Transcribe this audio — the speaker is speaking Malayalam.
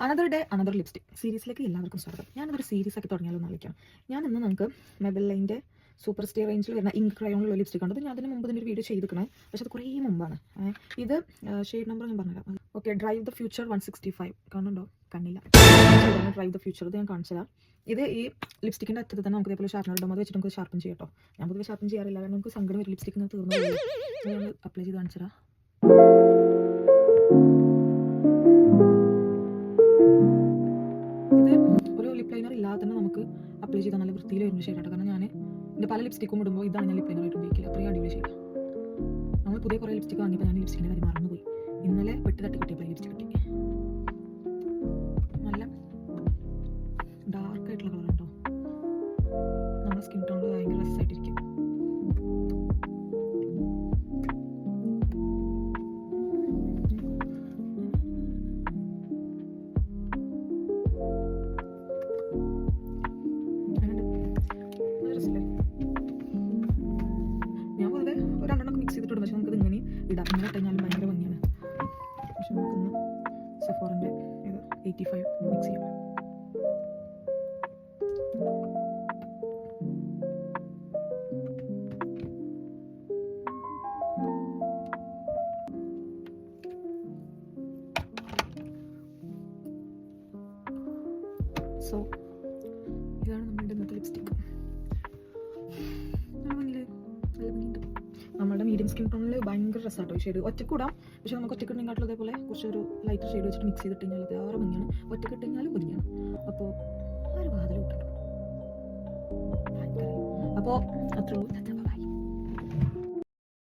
അനദർ ഡേ അനദർ ലിപ്സ്റ്റിക് സീരീസിലേക്ക് എല്ലാവർക്കും സ്വാഗതം. ഞാനതൊരു സീരീസ് ആക്കി തുടങ്ങിയാലോ എന്നാലോചിക്കാം. ഇന്ന് നമുക്ക് മെബെല്ലൈൻ്റെ സൂപ്പർ സ്റ്റേ റേഞ്ചിൽ വരുന്ന ഇങ്ക് ക്രയോണിലുള്ള ലിപ്സ്റ്റിക് ഉണ്ട്. ഞാൻ അതിന് മുമ്പ് തന്നെ ഒരു വീഡിയോ ചെയ്തിരിക്കണേ, പക്ഷെ അത് കുറേ മുമ്പാണ്. ഇത് ഷെയ്ഡ് നമ്പർ ഞാൻ പറഞ്ഞുതരാം. ഓക്കെ, ഡ്രൈവ് ദ ഫ്യൂച്ചർ 165 കാണുന്നുണ്ടോ? കണ്ണില്ല. ഡ്രൈവ് ദ ഫ്യൂച്ചർ ഇത് ഞാൻ കാണിച്ചതാണ്. ഇത് ഈ ലിപ്സ്റ്റിക്കിൻ്റെ അറ്റത്ത് തന്നെ നമുക്ക് ഇതേപോലെ ഷാർപ്പനർ ഇടുമ്പോൾ വെച്ചിട്ട് നമുക്ക് ഷാർപ്പൻ ചെയ്യാം കേട്ടോ. ഞാൻ പൊതുവെ ഷാർപ്പൻ ചെയ്യാറില്ല, കാരണം നമുക്ക് സങ്കടം ഒരു ലിപ്സ്റ്റിക് ഇങ്ങനെ തീർന്നു ഞാൻ അപ്ലൈ ചെയ്ത് കാണിച്ചതാണ്. ഒരു ലിപ് ലൈനർ ഇല്ലാതെ തന്നെ നമുക്ക് അപ്ലൈ ചെയ്താൽ നല്ല വൃത്തിയിൽ വരുന്ന ഷെയ്ഡാണ്. കാരണം ഞാൻ എൻ്റെ പല ലിപ്സ്റ്റിക്കും ഇടുമ്പോൾ ഇതാണ് ഞാൻ ലിപ് ലൈനറായിട്ട് ഉപയോഗിക്കില്ല. അത്രയും അടിപൊളി ഷെയ്ഡാണ്. നമ്മൾ പുതിയ കുറേ ലിപ്സ്റ്റിക്ക് വാങ്ങിയപ്പോൾ ഞാൻ ലിപ്സ്റ്റിക്കിൻ്റെ കാര്യം മറന്നുപോയി. ഇന്നലെ വെട്ടി തട്ടി കിട്ടിയപ്പോൾ ലിപ്സ്റ്റിക് കിട്ടി. നല്ല ഡാർക്ക് ആയിട്ടുള്ള കളർ കേട്ടോ. നമ്മുടെ സ്കിൻ ടോണിൽ ഭയങ്കര രസമായിട്ടിരിക്കും. ഞാൻ പൊതുവെ ഒരു രണ്ടെണ്ണം മിക്സ് ചെയ്തിട്ടുണ്ട്, പക്ഷെ നമുക്കത് ഇങ്ങനെ ഇടാം. ഇങ്ങനെ ഇട്ടുകഴിഞ്ഞാലും ഭയങ്കര ഭംഗിയാണ്. പക്ഷെ നമുക്കൊന്ന് സെഫോറിൻ്റെ 85 മിക്സ് ചെയ്യാം. സോ ഇതാണ് നമ്മളുടെ ഇന്നത്തെ ലിപ്സ്റ്റിക്ക്. നല്ല ഭംഗിയുണ്ട്. നമ്മുടെ മീഡിയം സ്കിൻ ടോണിൽ ഭയങ്കര രസമാട്ടോ ഈ ഷെയ്ഡ്. ഒറ്റക്കൂടാം, പക്ഷെ നമുക്ക് ഒറ്റക്കിട്ടുണ്ടെങ്കിൽ അതേപോലെ കുറച്ചൊരു ലൈറ്റർ ഷെയ്ഡ് വെച്ചിട്ട് മിക്സ് ചെയ്തിട്ട് കഴിഞ്ഞാൽ അത് വേറെ ഭംഗിയാണ്. ഒറ്റക്കിട്ടുകഴിഞ്ഞാലും ഭംഗിയാണ്. അപ്പോൾ ആ ഒരു വാതിൽ വിട്ടിട്ടു. അപ്പോൾ അത്രേ ഉള്ളൂ.